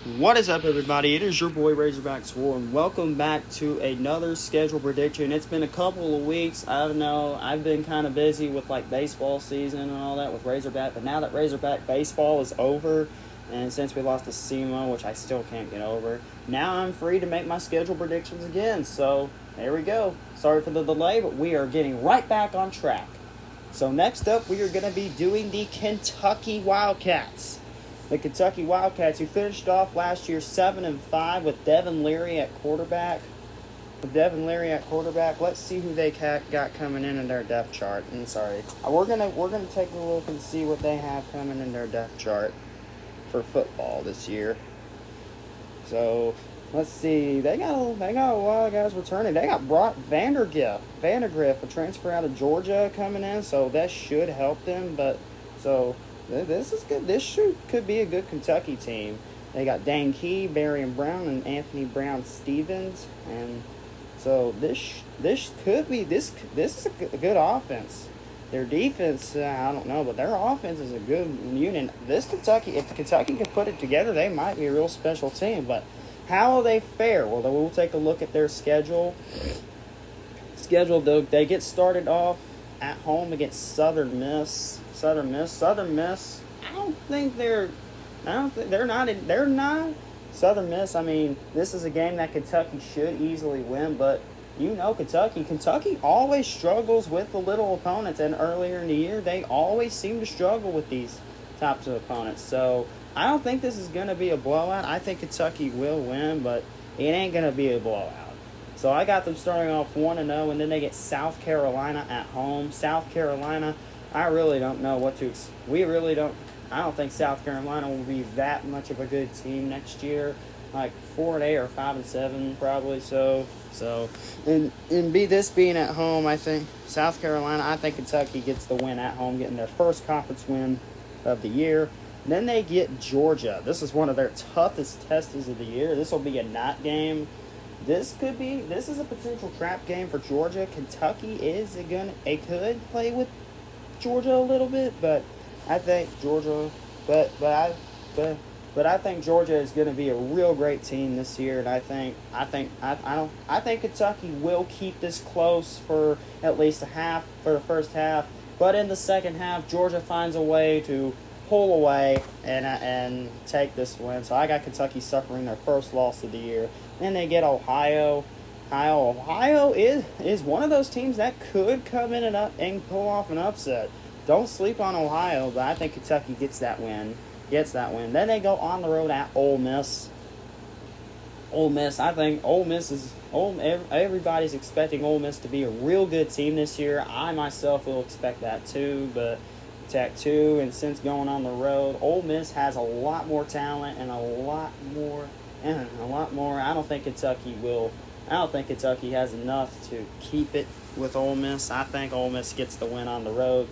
What is up, everybody? It is your boy Razorback Swore, and welcome back to another schedule prediction. It's been a couple of weeks. I don't know. I've been kind of busy with like baseball season and all that with Razorback, but now that Razorback baseball is over, and since we lost to SEMO, which I still can't get over, now I'm free to make my schedule predictions again. So there we go. Sorry for the delay, but we are getting right back on track. So next up, we are going to be doing the Kentucky Wildcats. The Kentucky Wildcats, who finished off last year 7-5 with Devin Leary at quarterback. Let's see who they got coming in their depth chart. We're gonna take a look and see what they have coming in their depth chart for football this year. So let's see. They got a lot of guys returning. They got Brock Vandergriff, a transfer out of Georgia, coming in. So that should help them. This is good. Could be a good Kentucky team. They got Dan Key, Barian Brown, and Anthony Brown Stevens, and so this is a good offense. Their defense, I don't know, but their offense is a good unit. If Kentucky can put it together, they might be a real special team. But how will they fare? Well, we'll take a look at their schedule. They get started off at home against Southern Miss. Southern Miss. They're not. Southern Miss, I mean, this is a game that Kentucky should easily win, but you know Kentucky. Kentucky always struggles with the little opponents, and earlier in the year, they always seem to struggle with these types of opponents. So I don't think this is going to be a blowout. I think Kentucky will win, but it ain't going to be a blowout. So I got them starting off 1-0, and then they get South Carolina at home. South Carolina, I really don't know what to. I don't think South Carolina will be that much of a good team next year. Like 4-8 or 5-7 probably. This being at home, I think South Carolina. I think Kentucky gets the win at home, getting their first conference win of the year. And then they get Georgia. This is one of their toughest tests of the year. This will be a night game. This is a potential trap game for Georgia. Kentucky could play with Georgia a little bit, but I think Georgia, I think Georgia is going to be a real great team this year, and I think Kentucky will keep this close for at least the first half, but in the second half, Georgia finds a way to pull away and take this win. So I got Kentucky suffering their first loss of the year. Then they get Ohio. Ohio is one of those teams that could come in and pull off an upset. Don't sleep on Ohio, but I think Kentucky gets that win. Then they go on the road at Ole Miss. I think everybody's expecting Ole Miss to be a real good team this year. I myself will expect that too, but Tech 2, and since going on the road, Ole Miss has a lot more talent and a lot more. I don't think Kentucky has enough to keep it with Ole Miss. I think Ole Miss gets the win on the road,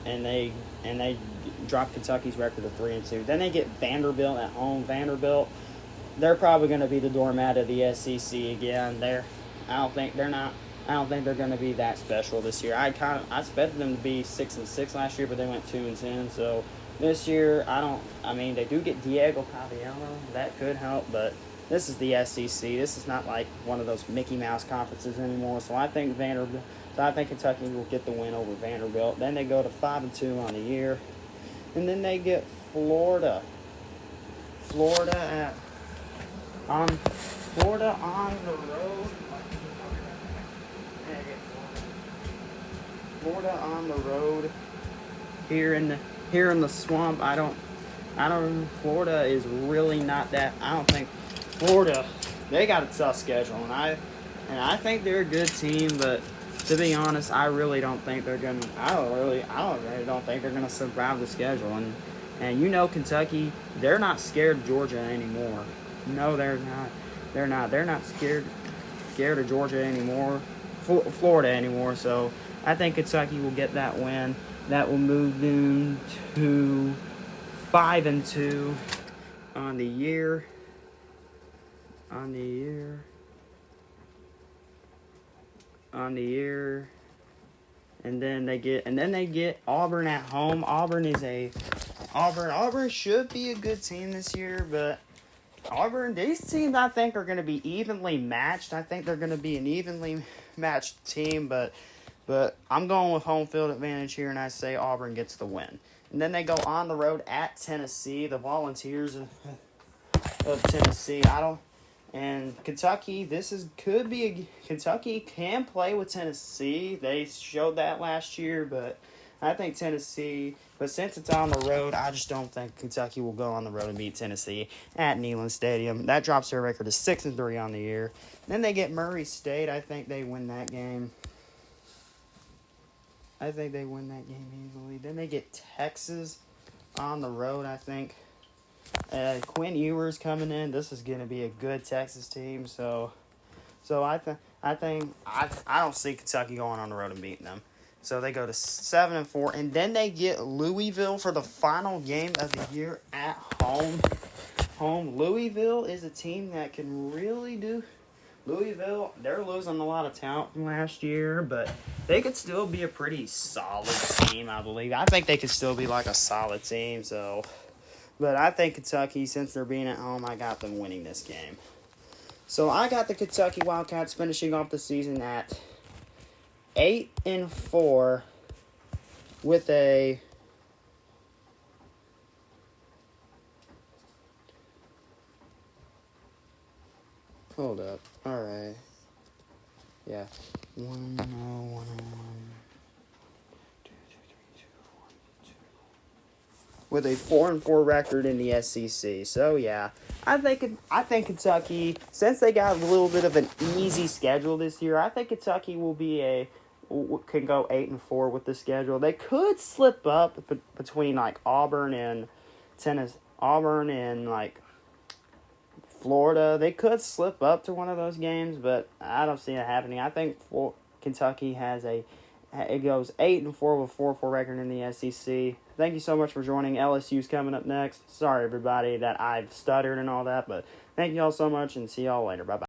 and they drop Kentucky's record of 3-2. Then they get Vanderbilt at home. Vanderbilt, they're probably going to be the doormat of the SEC again. I don't think they're going to be that special this year. I expected them to be 6-6 last year, but they went 2-10. So this year, they do get Diego Paviliano. That could help, but this is the SEC. This is not like one of those Mickey Mouse conferences anymore. So I think Kentucky will get the win over Vanderbilt. Then they go to 5-2 on the year, and then they get Florida. Florida on the road. Florida on the road. Here in the swamp. Florida is really not that. I don't think Florida. They got a tough schedule, and I think they're a good team, but to be honest, I really don't think they're gonna. I really don't think they're gonna survive the schedule. And you know Kentucky, they're not scared of Georgia anymore. No, they're not. They're not scared of Georgia anymore. Florida anymore. So I think Kentucky will get that win. That will move them to 5-2 on the year. And then they get Auburn at home. Auburn should be a good team this year, but Auburn, these teams I think are going to be evenly matched. I think they're going to be an evenly matched team, but I'm going with home field advantage here, and I say Auburn gets the win. And then they go on the road at Tennessee, the Volunteers of Tennessee. And Kentucky. Kentucky can play with Tennessee. They showed that last year, but I think Tennessee. But since it's on the road, I just don't think Kentucky will go on the road and beat Tennessee at Neyland Stadium. That drops their record to 6-3 on the year. Then they get Murray State. I think they win that game. Easily. Then they get Texas on the road, I think. Quinn Ewers coming in. This is going to be a good Texas team. So I don't see Kentucky going on the road and beating them. So they go to 7-4, and then they get Louisville for the final game of the year at home. Louisville is a team that can really do. Louisville, they're losing a lot of talent from last year, but they could still be a pretty solid team, I believe. I think they could still be like a solid team. But I think Kentucky, since they're being at home, I got them winning this game. So I got the Kentucky Wildcats finishing off the season at 8-4 with a hold up. All right. Yeah. 1-0, 1-1. 2, 3, 2, 1, 2. With a 4-4 record in the SEC. So yeah, I think Kentucky, since they got a little bit of an easy schedule this year, I think Kentucky can go 8-4 with the schedule. They could slip up between like Auburn and like Florida. They could slip up to one of those games, but I don't see it happening. I think Kentucky it goes 8-4 with 4-4 record in the SEC. Thank you so much for joining. LSU's coming up next. Sorry, everybody, that I've stuttered and all that, but thank you all so much, and see y'all later. Bye-bye.